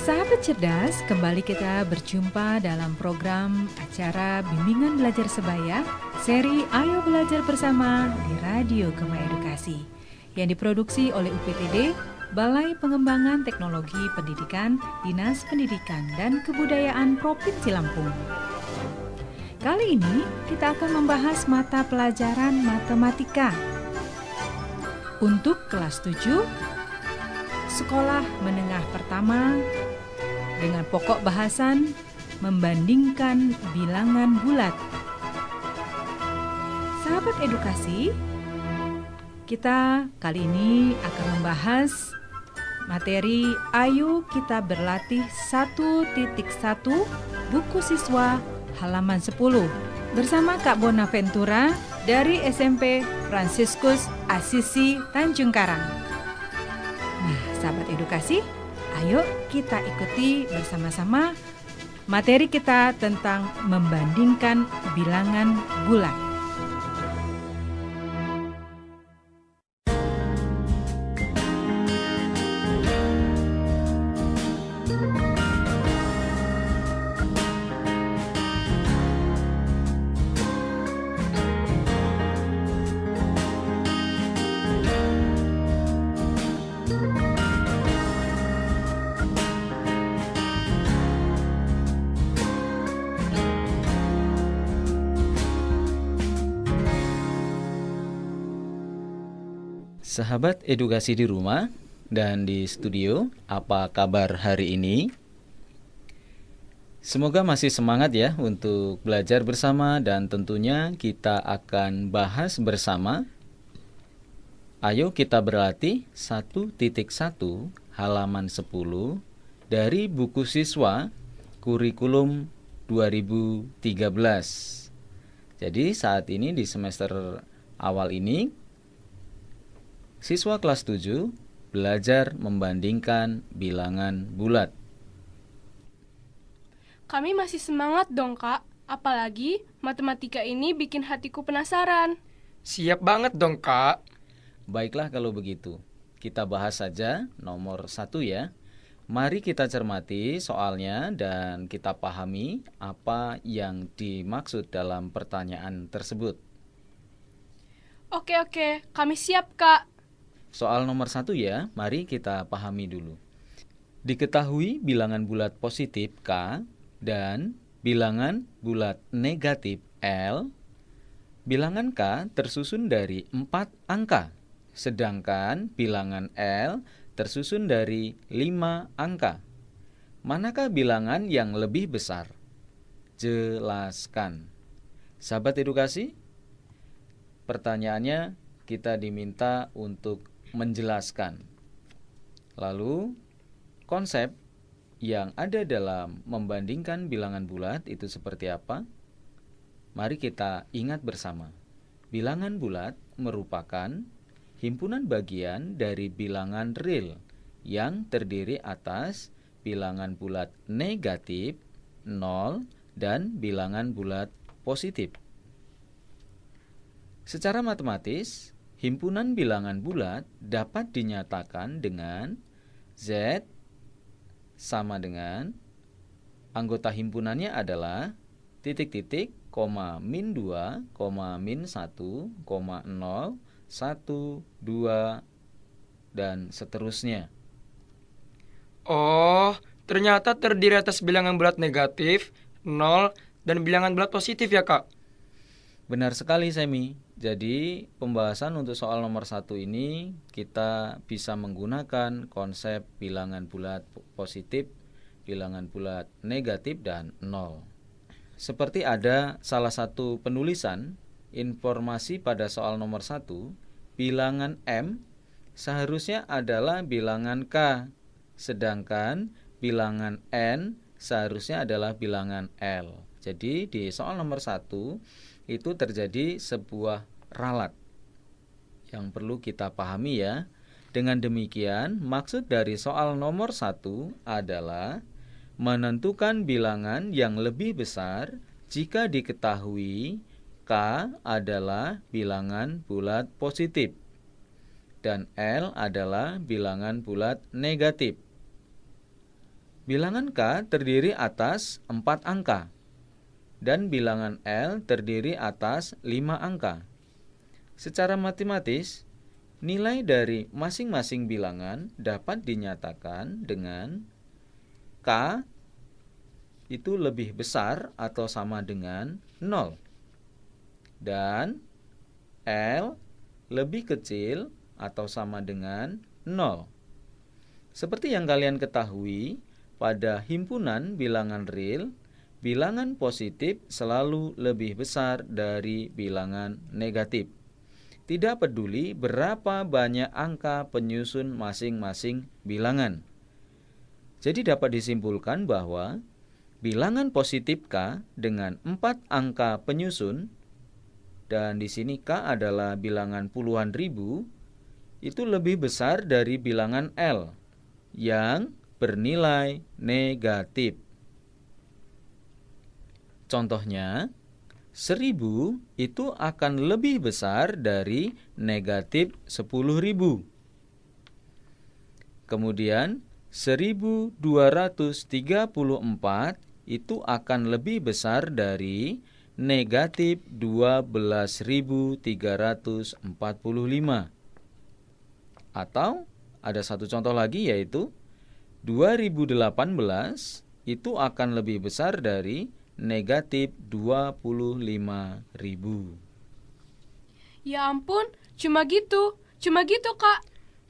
Sahabat cerdas, kembali kita berjumpa dalam program acara Bimbingan Belajar Sebaya, seri Ayo Belajar Bersama di Radio Gema Edukasi, yang diproduksi oleh UPTD, Balai Pengembangan Teknologi Pendidikan, Dinas Pendidikan dan Kebudayaan Provinsi Lampung. Kali ini kita akan membahas mata pelajaran matematika. Untuk kelas 7, Sekolah Menengah Pertama, dengan pokok bahasan membandingkan bilangan bulat. Sahabat edukasi, kita kali ini akan membahas materi Ayo Kita Berlatih 1.1 buku siswa halaman 10 bersama Kak Bonaventura dari SMP Fransiskus Asisi Tanjung Karang. Nah, sahabat edukasi, ayo kita ikuti bersama-sama materi kita tentang membandingkan bilangan bulat. Sahabat edukasi di rumah dan di studio, apa kabar hari ini? Semoga masih semangat ya untuk belajar bersama, dan tentunya kita akan bahas bersama Ayo Kita Berlatih 1.1 halaman 10 dari buku siswa kurikulum 2013. Jadi saat ini di semester awal ini siswa kelas 7 belajar membandingkan bilangan bulat. Kami masih semangat dong, Kak. Apalagi matematika ini bikin hatiku penasaran. Siap banget dong, Kak. Baiklah kalau begitu, kita bahas saja nomor 1 ya. Mari kita cermati soalnya dan kita pahami apa yang dimaksud dalam pertanyaan tersebut. Oke, kami siap, Kak. Soal nomor 1 ya, mari kita pahami dulu. Diketahui bilangan bulat positif K dan bilangan bulat negatif L. Bilangan K tersusun dari 4 angka, sedangkan bilangan L tersusun dari 5 angka. Manakah bilangan yang lebih besar? Jelaskan. Sahabat edukasi, pertanyaannya kita diminta untuk menjelaskan. Lalu, konsep yang ada dalam membandingkan bilangan bulat itu seperti apa? Mari kita ingat bersama. Bilangan bulat merupakan himpunan bagian dari bilangan real yang terdiri atas bilangan bulat negatif, 0, dan bilangan bulat positif. Secara matematis, himpunan bilangan bulat dapat dinyatakan dengan Z sama dengan anggota himpunannya adalah titik-titik, min 2, min 1, 0, 1, 2, dan seterusnya. Oh, ternyata terdiri atas bilangan bulat negatif, 0, dan bilangan bulat positif ya, Kak? Benar sekali, Semi. Jadi, pembahasan untuk soal nomor 1 ini kita bisa menggunakan konsep bilangan bulat positif, bilangan bulat negatif, dan 0. Seperti ada salah satu penulisan informasi pada soal nomor 1, bilangan M seharusnya adalah bilangan K, sedangkan bilangan N seharusnya adalah bilangan L. Jadi, di soal nomor 1 itu terjadi sebuah ralat yang perlu kita pahami ya. Dengan demikian, maksud dari soal nomor 1 adalah menentukan bilangan yang lebih besar jika diketahui K adalah bilangan bulat positif dan L adalah bilangan bulat negatif. Bilangan K terdiri atas 4 angka dan bilangan L terdiri atas 5 angka. Secara matematis, nilai dari masing-masing bilangan dapat dinyatakan dengan K itu lebih besar atau sama dengan 0 dan L lebih kecil atau sama dengan 0. Seperti yang kalian ketahui, pada himpunan bilangan real, bilangan positif selalu lebih besar dari bilangan negatif. Tidak peduli berapa banyak angka penyusun masing-masing bilangan. Jadi dapat disimpulkan bahwa bilangan positif K dengan 4 angka penyusun, dan di sini K adalah bilangan puluhan ribu, itu lebih besar dari bilangan L yang bernilai negatif. Contohnya, 1000 itu akan lebih besar dari negatif 10.000. Kemudian 1234 itu akan lebih besar dari negatif 12.345. Atau ada satu contoh lagi, yaitu 2018 itu akan lebih besar dari negatif 25.000. Ya ampun, cuma gitu Kak.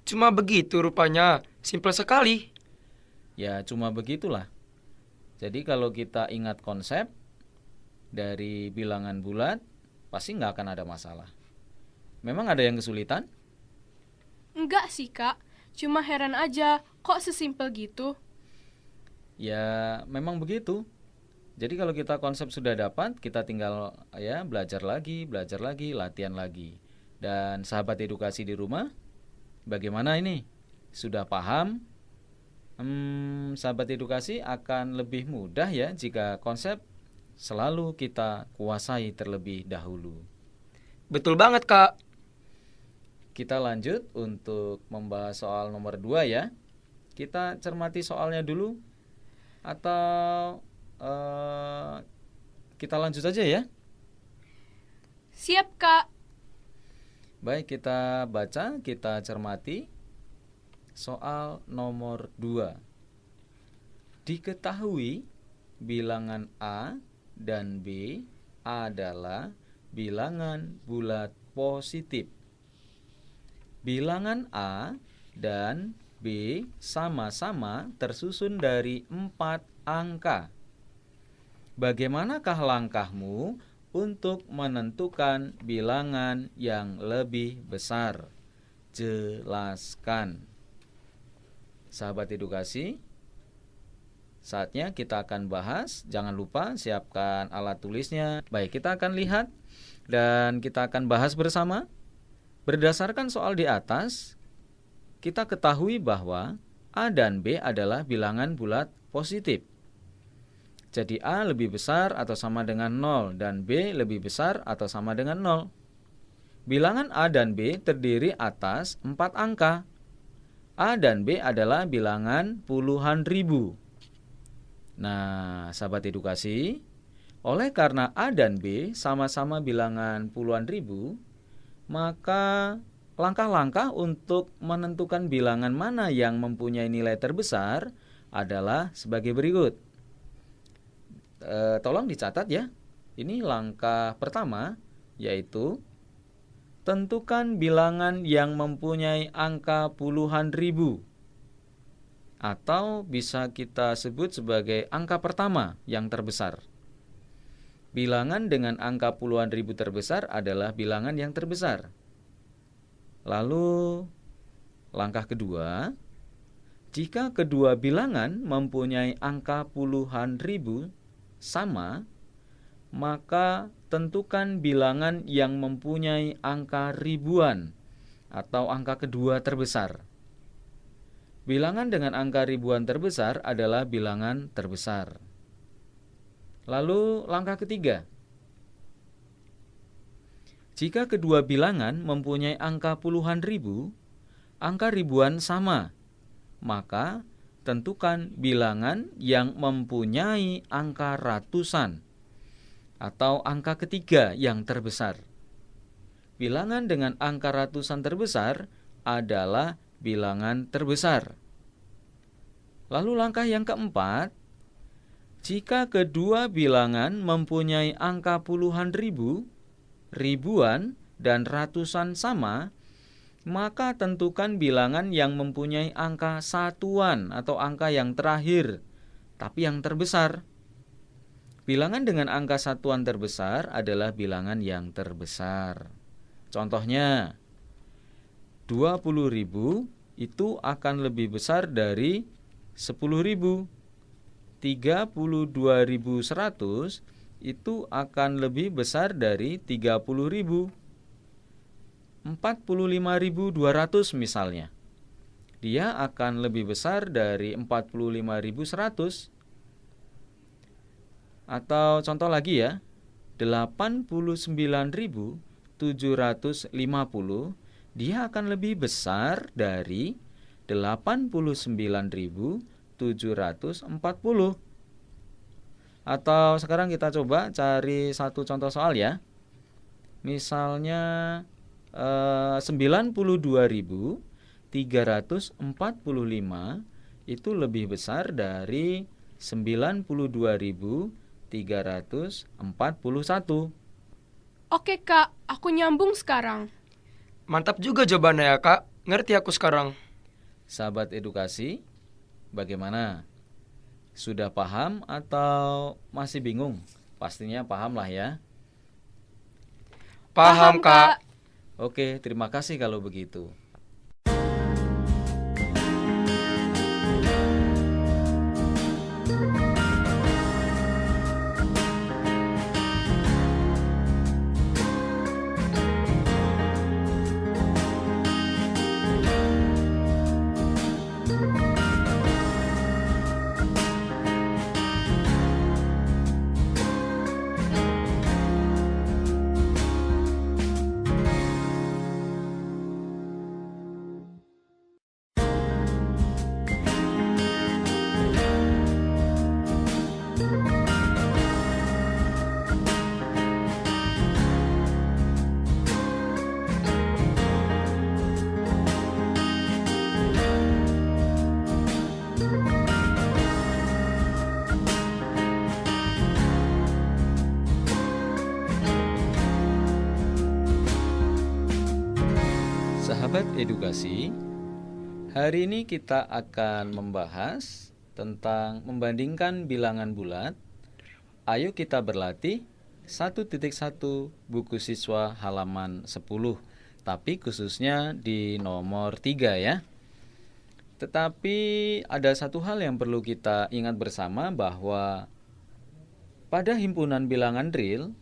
Cuma begitu rupanya, simpel sekali. Ya, cuma begitulah. Jadi kalau kita ingat konsep dari bilangan bulat, pasti nggak akan ada masalah. Memang ada yang kesulitan? Enggak sih Kak, cuma heran aja kok sesimpel gitu. Ya, memang begitu. Jadi kalau kita konsep sudah dapat, kita tinggal belajar lagi, latihan lagi. Dan sahabat edukasi di rumah, bagaimana ini? Sudah paham? Sahabat edukasi akan lebih mudah ya jika konsep selalu kita kuasai terlebih dahulu. Betul banget, Kak. Kita lanjut untuk membahas soal nomor 2 ya. Kita cermati soalnya dulu atau kita lanjut saja ya? Siap Kak. Baik, kita baca, kita cermati soal nomor 2. Diketahui bilangan A dan B adalah bilangan bulat positif. Bilangan A dan B sama-sama tersusun dari 4 angka. Bagaimanakah langkahmu untuk menentukan bilangan yang lebih besar? Jelaskan. Sahabat edukasi, saatnya kita akan bahas. Jangan lupa siapkan alat tulisnya. Baik, kita akan lihat dan kita akan bahas bersama. Berdasarkan soal di atas, kita ketahui bahwa A dan B adalah bilangan bulat positif. Jadi A lebih besar atau sama dengan 0 dan B lebih besar atau sama dengan 0. Bilangan A dan B terdiri atas 4 angka. A dan B adalah bilangan puluhan ribu. Nah, sahabat edukasi, oleh karena A dan B sama-sama bilangan puluhan ribu, maka langkah-langkah untuk menentukan bilangan mana yang mempunyai nilai terbesar adalah sebagai berikut. Tolong dicatat ya. Ini langkah pertama, yaitu tentukan bilangan yang mempunyai angka puluhan ribu, atau bisa kita sebut sebagai angka pertama yang terbesar. Bilangan dengan angka puluhan ribu terbesar adalah bilangan yang terbesar. Lalu langkah kedua, jika kedua bilangan mempunyai angka puluhan ribu sama, maka tentukan bilangan yang mempunyai angka ribuan atau angka kedua terbesar. Bilangan dengan angka ribuan terbesar adalah bilangan terbesar. Lalu langkah ketiga, jika kedua bilangan mempunyai angka puluhan ribu, angka ribuan sama, maka tentukan bilangan yang mempunyai angka ratusan atau angka ketiga yang terbesar. Bilangan dengan angka ratusan terbesar adalah bilangan terbesar. Lalu langkah yang keempat, jika kedua bilangan mempunyai angka puluhan ribu, ribuan, dan ratusan sama, maka tentukan bilangan yang mempunyai angka satuan atau angka yang terakhir, tapi yang terbesar. Bilangan dengan angka satuan terbesar adalah bilangan yang terbesar. Contohnya, 20.000 itu akan lebih besar dari 10.000. 32.100 itu akan lebih besar dari 30.000. 45.200 misalnya, dia akan lebih besar dari 45.100. Atau contoh lagi ya, 89.750, dia akan lebih besar dari 89.740. Atau sekarang kita coba cari satu contoh soal ya. Misalnya 92.345 itu lebih besar dari 92.341. Oke Kak, aku nyambung sekarang. Mantap juga jawabannya ya Kak, ngerti aku sekarang. Sahabat edukasi, bagaimana? Sudah paham atau masih bingung? Pastinya paham lah ya. Paham Kak. Oke, terima kasih kalau begitu. Sahabat edukasi, hari ini kita akan membahas tentang membandingkan bilangan bulat. Ayo kita berlatih 1.1 buku siswa halaman 10, tapi khususnya di nomor 3 ya. Tetapi ada satu hal yang perlu kita ingat bersama, bahwa pada himpunan bilangan real,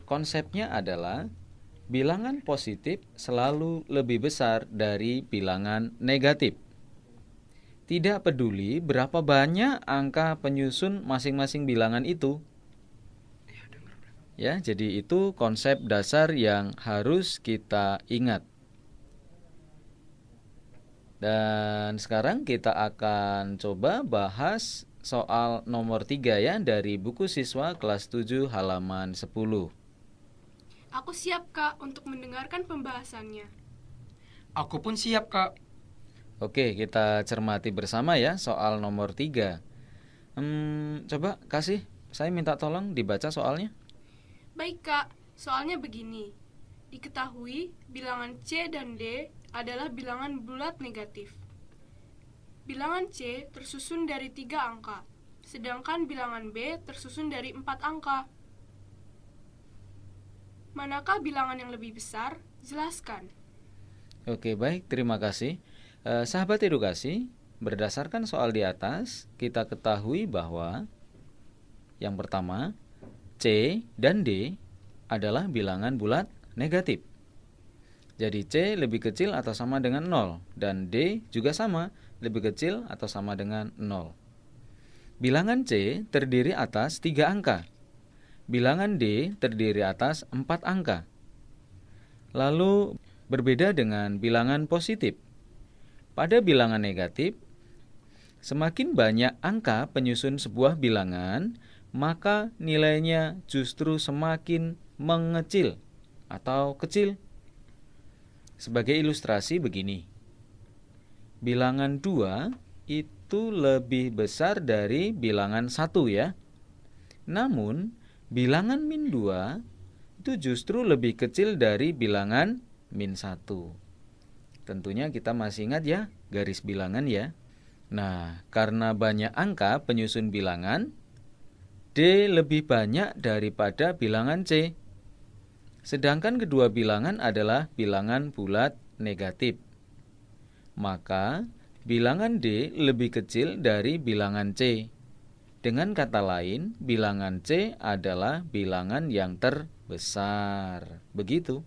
konsepnya adalah bilangan positif selalu lebih besar dari bilangan negatif. Tidak peduli berapa banyak angka penyusun masing-masing bilangan itu. Ya, jadi itu konsep dasar yang harus kita ingat. Dan sekarang kita akan coba bahas soal nomor 3 ya, dari buku siswa kelas 7 halaman 10. Aku siap Kak untuk mendengarkan pembahasannya. Aku pun siap Kak. Oke, kita cermati bersama ya soal nomor 3. Coba kasih, saya minta tolong dibaca soalnya. Baik Kak, soalnya begini. Diketahui bilangan C dan D adalah bilangan bulat negatif. Bilangan C tersusun dari 3 angka, sedangkan bilangan B tersusun dari 4 angka. Manakah bilangan yang lebih besar? Jelaskan. Oke, baik, terima kasih. Sahabat edukasi, berdasarkan soal di atas, kita ketahui bahwa yang pertama, C dan D adalah bilangan bulat negatif. Jadi C lebih kecil atau sama dengan 0, dan D juga sama, lebih kecil atau sama dengan 0. Bilangan C terdiri atas 3 angka. Bilangan D terdiri atas 4 angka. Lalu berbeda dengan bilangan positif. Pada bilangan negatif, Semakin banyak angka penyusun sebuah bilangan, maka nilainya justru semakin mengecil atau kecil. Sebagai ilustrasi begini. Bilangan 2 itu lebih besar dari bilangan 1 ya. Namun, bilangan min 2 itu justru lebih kecil dari bilangan min 1. Tentunya kita masih ingat ya, garis bilangan ya. Nah, karena banyak angka penyusun bilangan, D lebih banyak daripada bilangan C. Sedangkan kedua bilangan adalah bilangan bulat negatif. Maka, bilangan D lebih kecil dari bilangan C. Dengan kata lain, bilangan C adalah bilangan yang terbesar. Begitu.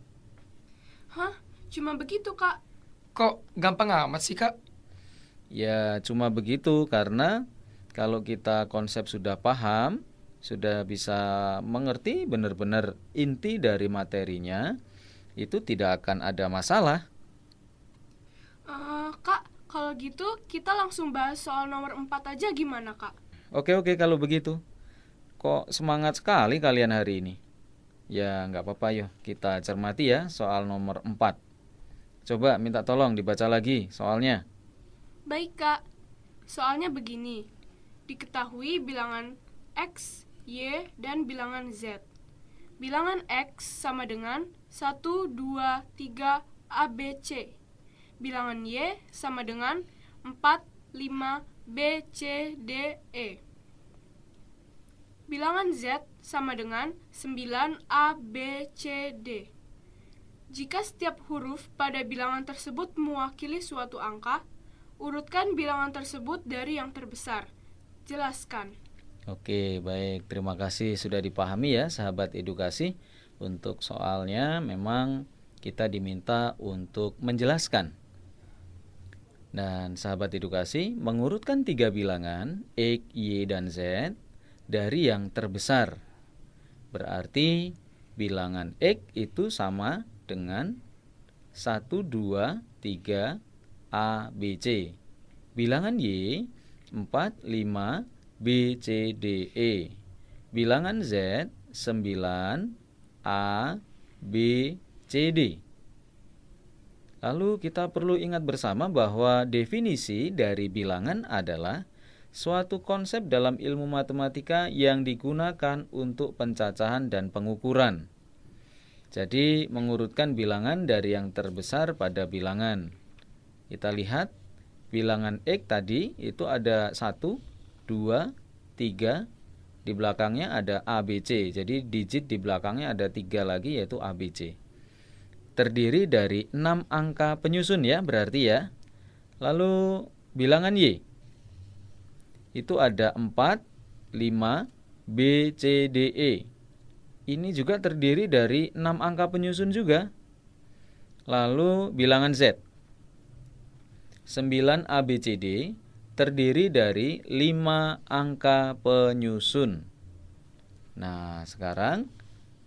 Hah? Cuma begitu, Kak? Kok gampang amat sih, Kak? Ya, cuma begitu karena kalau kita konsep sudah paham, sudah bisa mengerti benar-benar inti dari materinya, itu tidak akan ada masalah. Kak, kalau gitu kita langsung bahas soal nomor 4 aja gimana, Kak? Oke, kalau begitu. Kok semangat sekali kalian hari ini? Ya, nggak apa-apa yuk, kita cermati ya soal nomor 4. Coba minta tolong dibaca lagi soalnya. Baik, Kak. Soalnya begini. Diketahui bilangan X, Y, dan bilangan Z. Bilangan X sama dengan 1, 2, 3, ABC. Bilangan Y sama dengan 4, 5, B, C, D, E. Bilangan Z sama dengan 9, A, B, C, D. Jika setiap huruf pada bilangan tersebut mewakili suatu angka, urutkan bilangan tersebut dari yang terbesar. Jelaskan. Oke, baik. Terima kasih sudah dipahami ya, sahabat edukasi. Untuk soalnya memang kita diminta untuk menjelaskan. Dan sahabat edukasi mengurutkan 3 bilangan X, Y, dan Z dari yang terbesar. Berarti bilangan X itu sama dengan 1, 2, 3, A, B, C. Bilangan Y 4, 5, B, C, D, E. Bilangan Z 9, A, B, C, D. Lalu kita perlu ingat bersama bahwa definisi dari bilangan adalah suatu konsep dalam ilmu matematika yang digunakan untuk pencacahan dan pengukuran. Jadi mengurutkan bilangan dari yang terbesar pada bilangan. Kita lihat bilangan X tadi itu ada 1, 2, 3. Di belakangnya ada ABC. Jadi digit di belakangnya ada 3 lagi yaitu ABC. Terdiri dari 6 angka penyusun ya berarti ya. Lalu bilangan Y. Itu ada 4, 5, B, C, D, E. Ini juga terdiri dari 6 angka penyusun juga. Lalu bilangan Z. 9 ABCD terdiri dari 5 angka penyusun. Nah, sekarang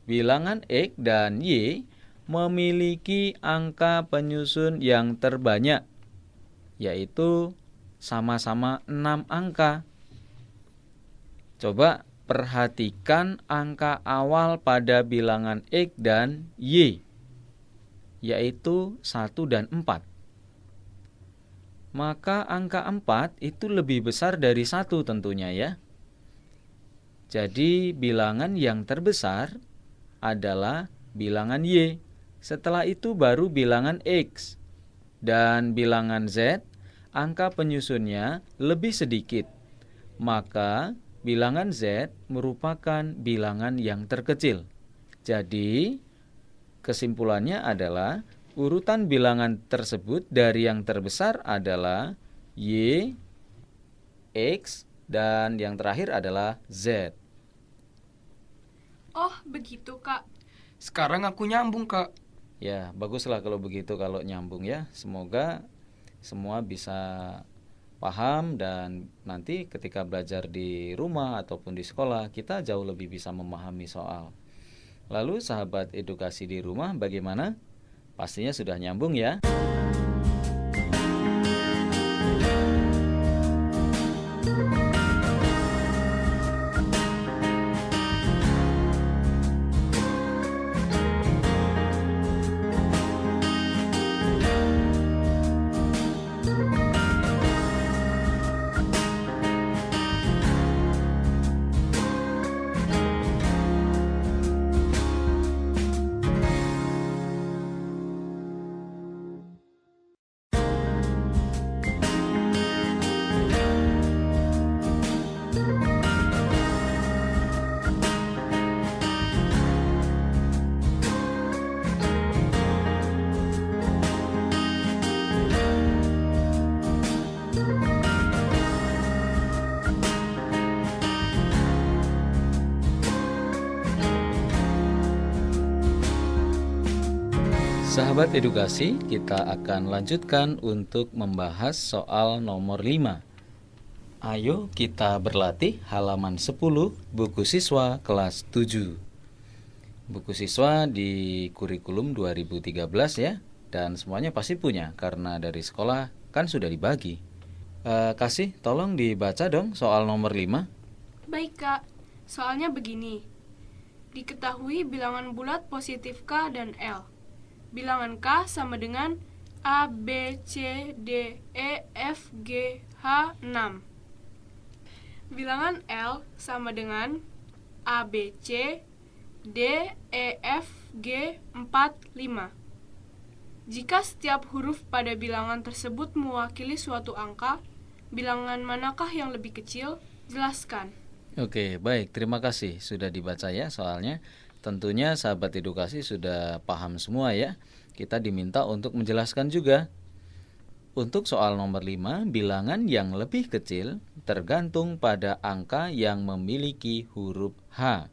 bilangan X dan Y memiliki angka penyusun yang terbanyak, yaitu sama-sama 6 angka. Coba perhatikan angka awal pada bilangan X dan Y, yaitu 1 dan 4. Maka angka 4 itu lebih besar dari 1 tentunya ya. Jadi bilangan yang terbesar adalah bilangan Y. Setelah itu baru bilangan X. Dan bilangan Z, angka penyusunnya lebih sedikit. Maka bilangan Z merupakan bilangan yang terkecil. Jadi kesimpulannya adalah urutan bilangan tersebut dari yang terbesar adalah Y, X, dan yang terakhir adalah Z. Oh, begitu, Kak. Sekarang aku nyambung, Kak. Ya, baguslah kalau begitu, kalau nyambung ya. Semoga semua bisa paham dan nanti ketika belajar di rumah ataupun di sekolah kita jauh lebih bisa memahami soal. Lalu sahabat edukasi di rumah bagaimana? Pastinya sudah nyambung ya. Sahabat edukasi, kita akan lanjutkan untuk membahas soal nomor 5. Ayo kita berlatih halaman 10 buku siswa kelas 7. Buku siswa di kurikulum 2013 ya, dan semuanya pasti punya karena dari sekolah kan sudah dibagi. Kasih tolong dibaca dong soal nomor 5. Baik Kak, soalnya begini. Diketahui bilangan bulat positif K dan L. Bilangan K sama dengan A, B, C, D, E, F, G, H, 6. Bilangan L sama dengan A, B, C, D, E, F, G, 4, 5. Jika setiap huruf pada bilangan tersebut mewakili suatu angka, bilangan manakah yang lebih kecil? Jelaskan. Oke, baik. Terima kasih sudah dibaca ya soalnya. Tentunya sahabat edukasi sudah paham semua ya. Kita diminta untuk menjelaskan juga. Untuk soal nomor 5, bilangan yang lebih kecil tergantung pada angka yang memiliki huruf H.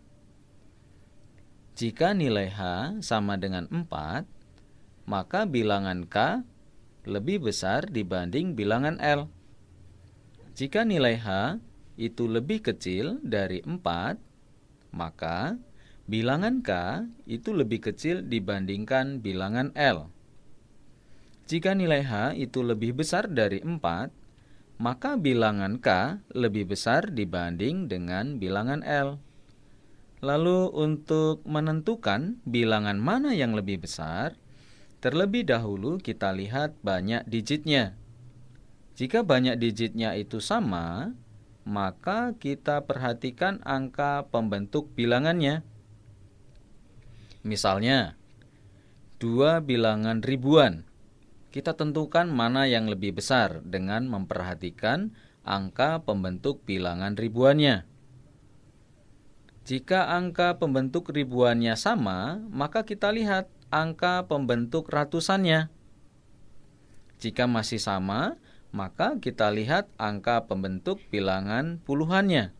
Jika nilai H sama dengan 4, maka bilangan K lebih besar dibanding bilangan L. Jika nilai H itu lebih kecil dari 4, maka bilangan K itu lebih kecil dibandingkan bilangan L. Jika nilai H itu lebih besar dari 4, maka bilangan K lebih besar dibanding dengan bilangan L. Lalu untuk menentukan bilangan mana yang lebih besar, terlebih dahulu kita lihat banyak digitnya. Jika banyak digitnya itu sama, maka kita perhatikan angka pembentuk bilangannya. Misalnya, 2 bilangan ribuan. Kita tentukan mana yang lebih besar dengan memperhatikan angka pembentuk bilangan ribuannya. Jika angka pembentuk ribuannya sama, maka kita lihat angka pembentuk ratusannya. Jika masih sama, maka kita lihat angka pembentuk bilangan puluhannya.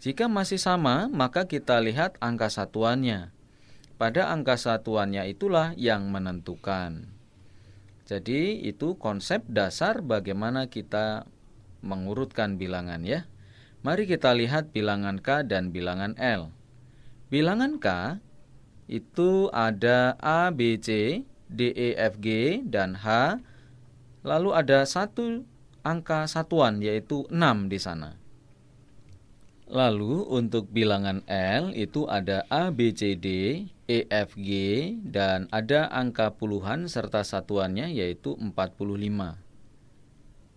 Jika masih sama, maka kita lihat angka satuannya. Pada angka satuannya itulah yang menentukan. Jadi itu konsep dasar bagaimana kita mengurutkan bilangan ya. Mari kita lihat bilangan K dan bilangan L. Bilangan K itu ada A, B, C, D, E, F, G, dan H. Lalu ada satu angka satuan yaitu 6 di sana. Lalu untuk bilangan L itu ada A, B, C, D, E, F, G, dan ada angka puluhan serta satuannya yaitu 45.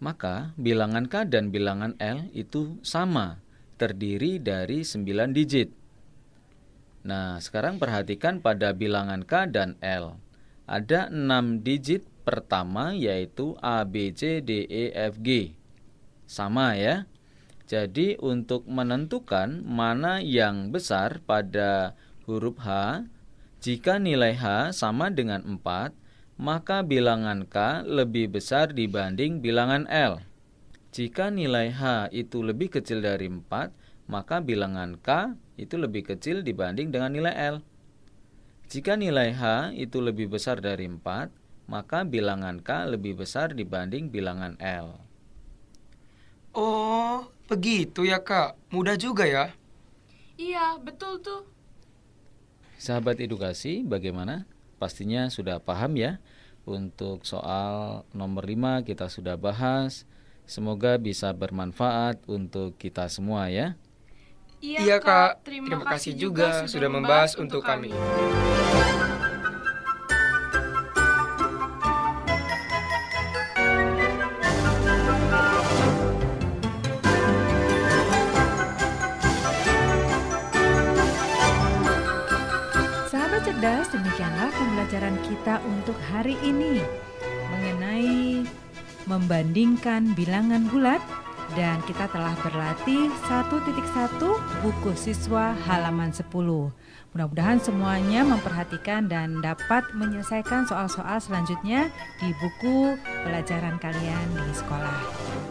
Maka bilangan K dan bilangan L itu sama, terdiri dari 9 digit. Nah, sekarang perhatikan pada bilangan K dan L. Ada 6 digit pertama yaitu A, B, C, D, E, F, G. Sama ya. Jadi untuk menentukan mana yang besar pada huruf H, jika nilai H sama dengan 4, maka bilangan K lebih besar dibanding bilangan L. Jika nilai H itu lebih kecil dari 4, maka bilangan K itu lebih kecil dibanding dengan nilai L. Jika nilai H itu lebih besar dari 4, maka bilangan K lebih besar dibanding bilangan L. Oh, begitu ya Kak. Mudah juga ya. Iya, betul tuh. Sahabat edukasi, bagaimana? Pastinya sudah paham ya. Untuk soal nomor 5 kita sudah bahas. Semoga bisa bermanfaat untuk kita semua ya. Iya Kak. Terima kasih juga sudah membahas untuk kami. Cerdas, demikianlah pembelajaran kita untuk hari ini mengenai membandingkan bilangan bulat, dan kita telah berlatih 1.1 buku siswa halaman 10. Mudah-mudahan semuanya memperhatikan dan dapat menyelesaikan soal-soal selanjutnya di buku pelajaran kalian di sekolah.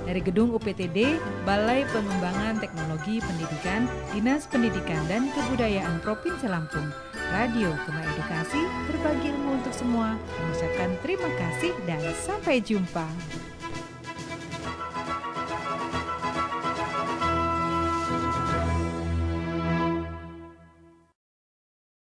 Dari gedung UPTD, Balai Pengembangan Teknologi Pendidikan, Dinas Pendidikan dan Kebudayaan Provinsi Lampung, Radio Gema Edukasi, berbagi ilmu untuk semua. Mengucapkan terima kasih dan sampai jumpa.